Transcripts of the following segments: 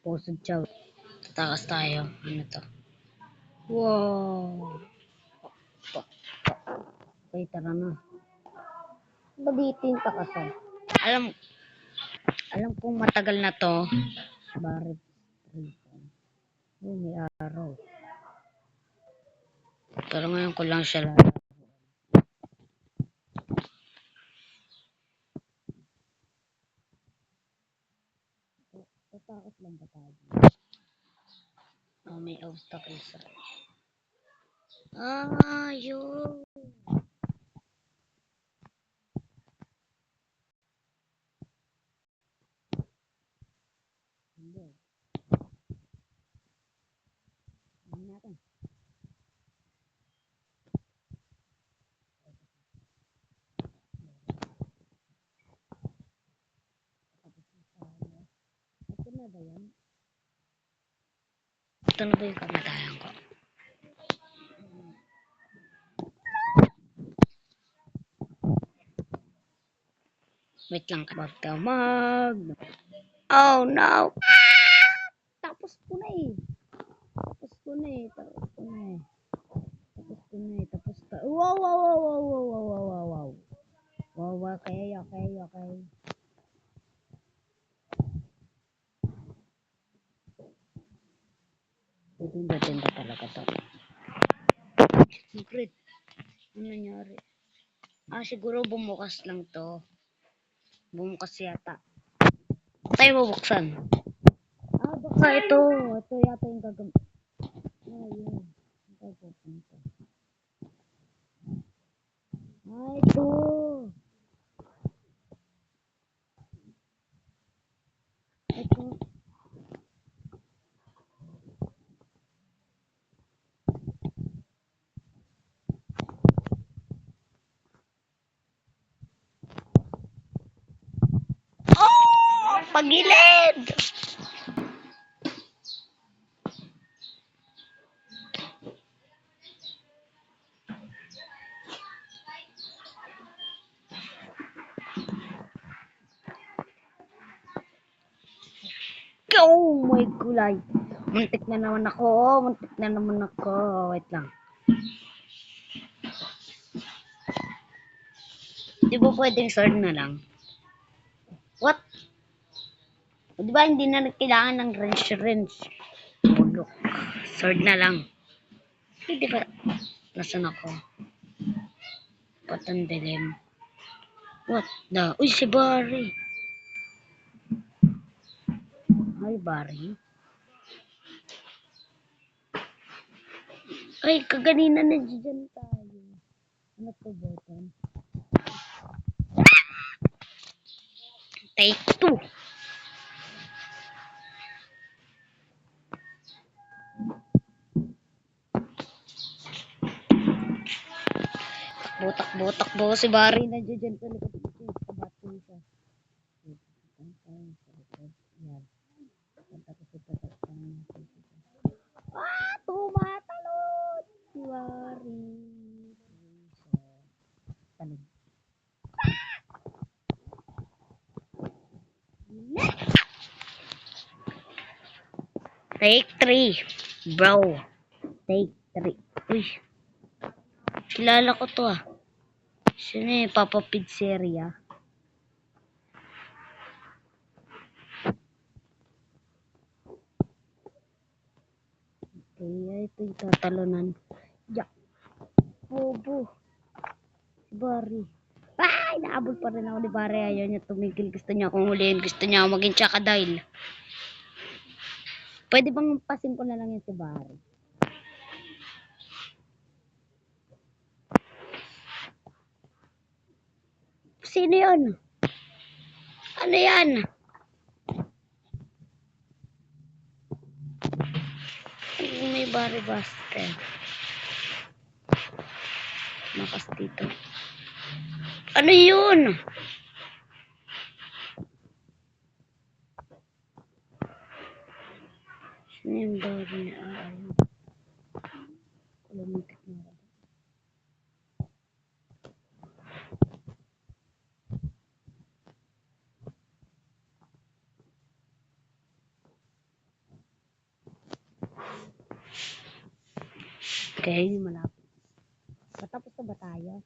Pusod siya. Tatakas tayo. Ano to? Wow! Okay, tara na. Ba dito yung takasan? Alam kong matagal na to. Barret. Oh, may araw. Pero ngayon ko lang siya lang. Tatakot lang ba tayo? Oh, may obstacle sa. Ah, yun. Hindi. Ano natin? Ito na ba yan? Ito na ba yung kamatayan ko? Wait lang. Wag ka Oh no! Tapos ko na eh. Tapos ko na eh. Wow, wow, wow, wow, wow, wow, wow, wow, wow. Wow, okay. Tinda talaga to. Secret. Ano nangyari? Siguro bumukas lang to. Bumukas yata. Tayo bubuksan. Baka ito. Ito yata yung gagam... yun. Ito pupunta. Ito. Ito. Pagilid! Oh my gulay. Muntik na naman ako. Wait lang. Di ba pwedeng sword na lang? What? Di ba hindi na kailangan ng wrench? Bulok. Sword na lang. Di ba? Nasaan ako? Patang dilim. What the? Uy, si Barry. Hi, Barry. Ay, kaganina na dyan tayo. Ano to, button? Take 2. Takbo si Barry na dyan sa likod. Kabato siya. Yan. Tumatalon! Si Barry. Talon. Take 3. Bro. Take 3. Uy. Kilala ko to ah. Sino yung Papa Pizzeria? Okay, ito yung tatalonan. Yak. Bobo. Si Barry. Ay, naabol pa rin ako ni Barry. Ayaw niya tumigil. Gusto niya akong huliin. Gusto niya ako maging tsakadile. Pwede bang pasin ko na lang yun si Barry? Sino yun? Ano yan? May Barry Buster. Makas dito. Ano yun? Sino yung Barry na ayaw? Kulamutik na ako. Okay, malapit. Patapos na ba tayo?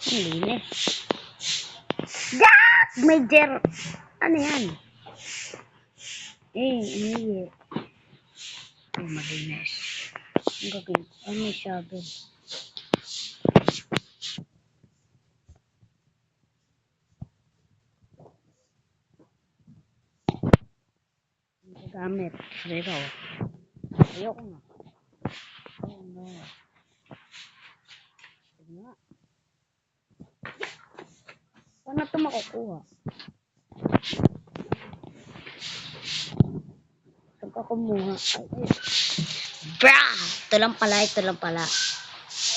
Ang linis. Yak! May jer... Ano yan? Ano oh, malinis. Ang gagawin. May shovel. Ang gamit. Frero. Ayoko nga. Oh no. Sige nga. Paano ito makukuha? Saan ka kumuha? Ay. Bra! Ito lang pala, ito lang pala.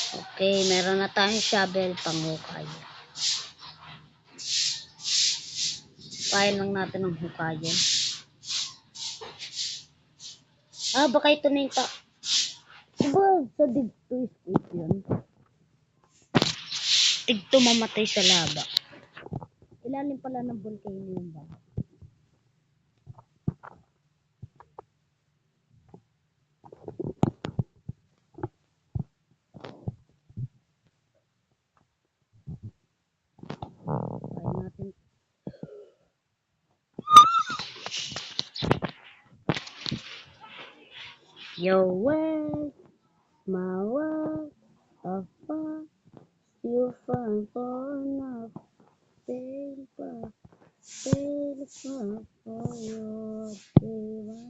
Okay, meron na tayong shovel panghukay. Kain lang natin ng hukayan. Baka ito na yung diba sa digto is yun? Digto mamatay sa laba. Ilalim pala ng volcano yung ba? Kain natin. Your words, my words, of fun, you find for enough paper, paper for your day.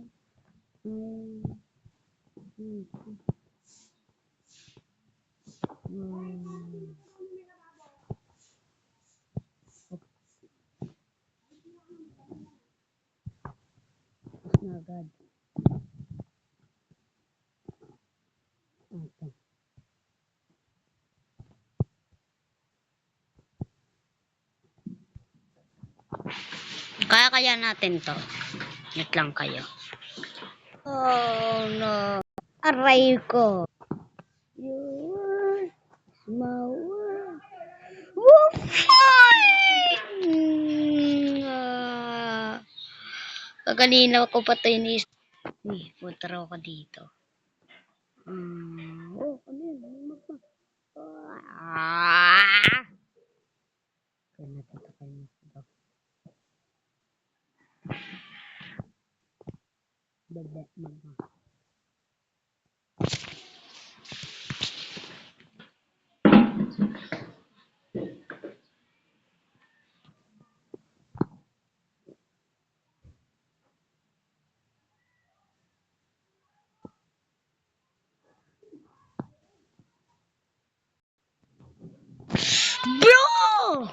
Tapos na agad. Okay. Kaya natin to. Wait lang kayo. Oh no. Aray ko. You are my world. Kaganina ko pa ito inis. Punta raw ka dito. Ano yun? Kaya natin ito kayo nito. Bebe, mama. Bro!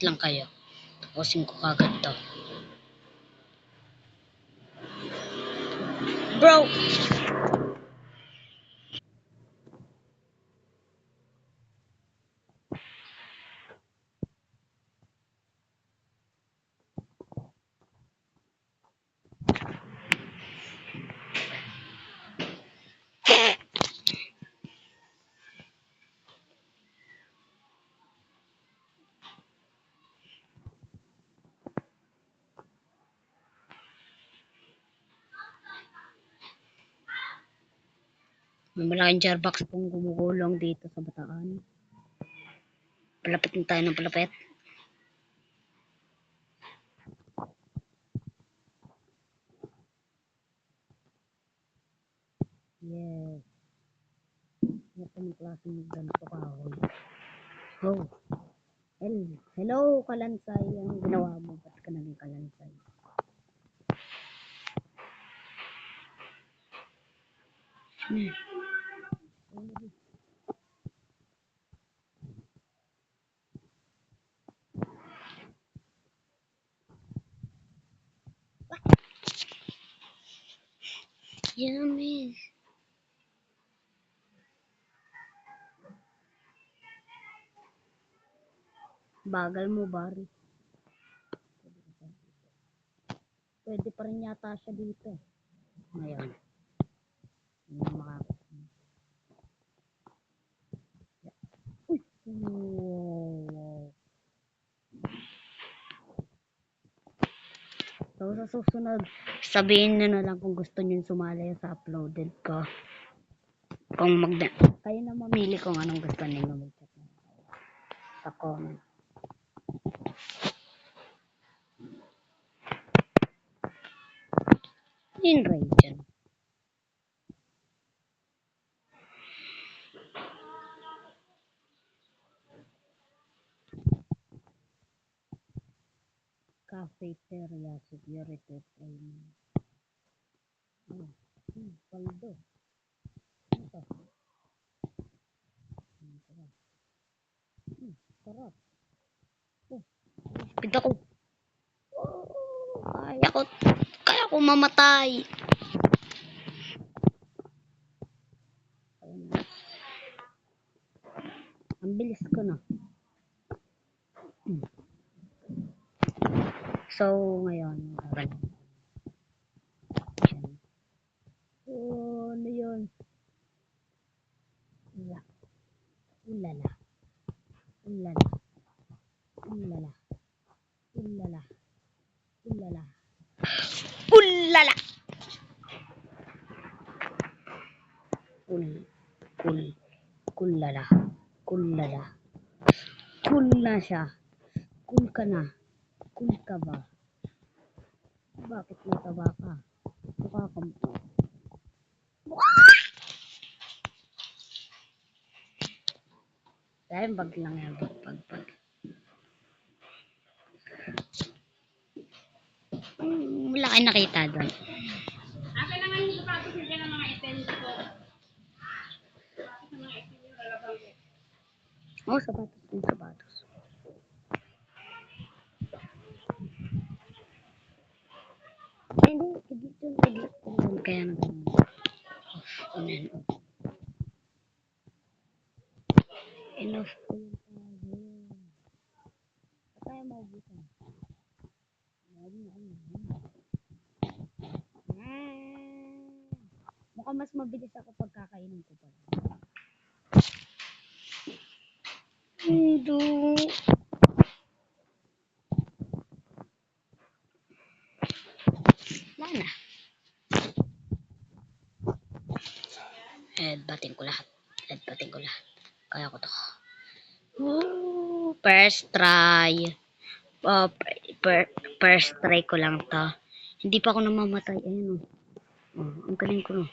Lang kayo. Tapusin ko kagad to. Bro! May malaking jarbox pong gumugulong dito sa Bataan. Palapit na tayo ng palapit. Yes. Ito yung klaseng ganito kahoy. Oh. Hello, Kalansay. Ang ginawa mo? Ba't ka naging Kalansay? Yummy. Bagal mo, Barry. Pwede pa rin yata siya dito. Ngayon. Hindi maka... Uy! Wow. So, sa susunod, sabihin nyo na lang kung gusto nyo sumali sa uploaded ko. Kung kayo na mamili kung anong gusto nyo mag-chat sa comment. In region. Cafeteria security training. Oh, paldo. Ito. Sarap. Sarap. Oh, speed ako. Kaya ko mamatay. Ang bilis ko na. So, ngayon, oh, ano yun? Ulala. Ulala. Ulala. Ulala. Ulala. Ulala. Kulala. Kulala. Cool na siya. Cool ka na. Cool ka ba? Bakit mataba ka? Mukha kang... Dahil bag lang yan. Bag. Wala kayo nakita doon. Akin naman yung sapatos niya ng mga items ko. Oh, sapatos. Hindi, dito. Kaya naman. Enough ko yung tayo. Kaya maubusan. Mukhang mas mabilis ako pagkakainin ko pa. Hindi. Wala na. Headbutting ko lahat. Kaya ko to. Woo! First try. Oh, first try ko lang to. Hindi pa ako namamatay. Ayun o. Oh, ang galing ko no.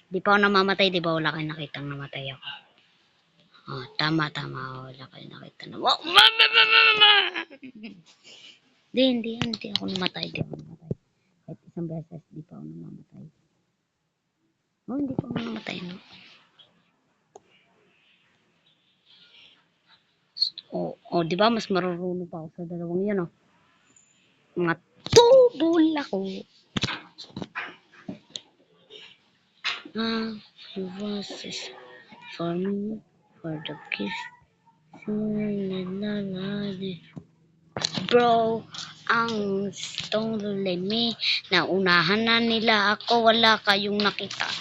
Hindi pa ako namamatay. Di ba wala kayo nakitang namatay ako. Oh, tama. Wala kayo nakita na. Oh, hindi ako namatay. Kahit isang beses, di pa ako namamatay. Oh, hindi pa ako namatay, no? Oh, di ba mas marunong pa ako sa dalawang yan, oh. Mga tubol ako. Was for me, for the kiss. Bro, ang stone me, naunahan na nila ako, wala kayong nakita.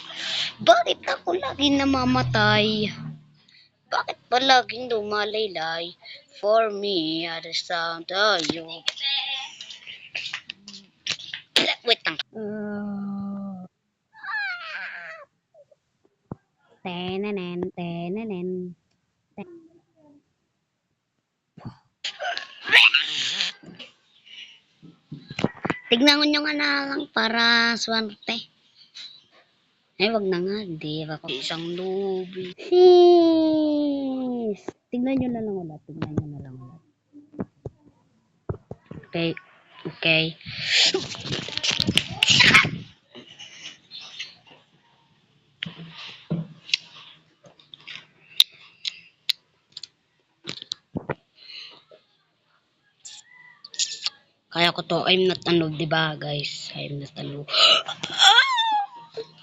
Bakit ako laging namamatay? Bakit ba laging lumalaylay? For me, at the sound of you. Wait lang. Tenenen. Tignan nyo nga na lang para swerte. Ay, wag na nga. Di ako isang lubi. Sheesh! Tignan nyo na lang ulit. Okay. Kaya ko to. I'm not a noob, diba guys? I'm not a noob.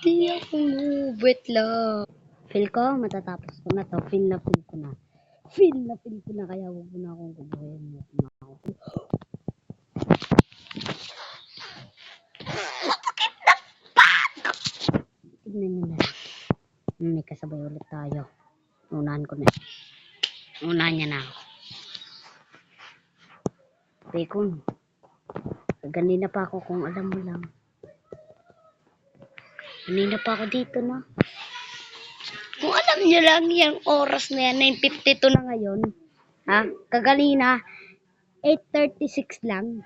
Di ako noob. Wait lang. Feel ko, matatapos ko na to. Feel ko na. Kaya huwag mo na akong gubuhin. Tignan nyo na lang. May kasabay ulit tayo. Unahan ko na. Unahan niya na ako. Tekon. Ganina pa ako kung alam mo lang. Ganina pa ako dito na. Kung alam niyo lang yung oras na yan, 9:52 na ngayon. Ha? Kagalina, 8:36 lang.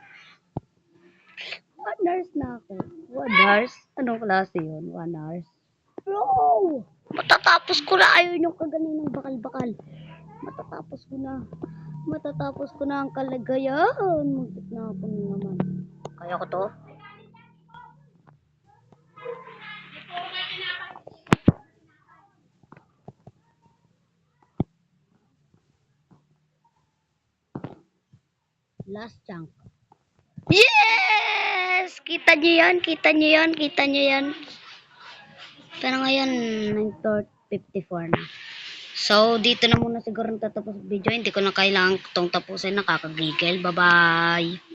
1 hours na ako. 1 hours? Anong klase yun? 1 hours? Bro! Matatapos ko na. Ayun yung kaganinang bakal-bakal. Matatapos ko na. Matatapos ko na ang kalagayan. Muntik na ako na naman. Kaya ko to? Last chunk. Yes! Kita nyo yan? Kita nyo yan? Kita nyo yan? Pero ngayon, 9:54 na. So, dito na muna siguro tatapos ang video. Hindi ko na kailangan itong tapusin. Nakakagigil. Bye-bye!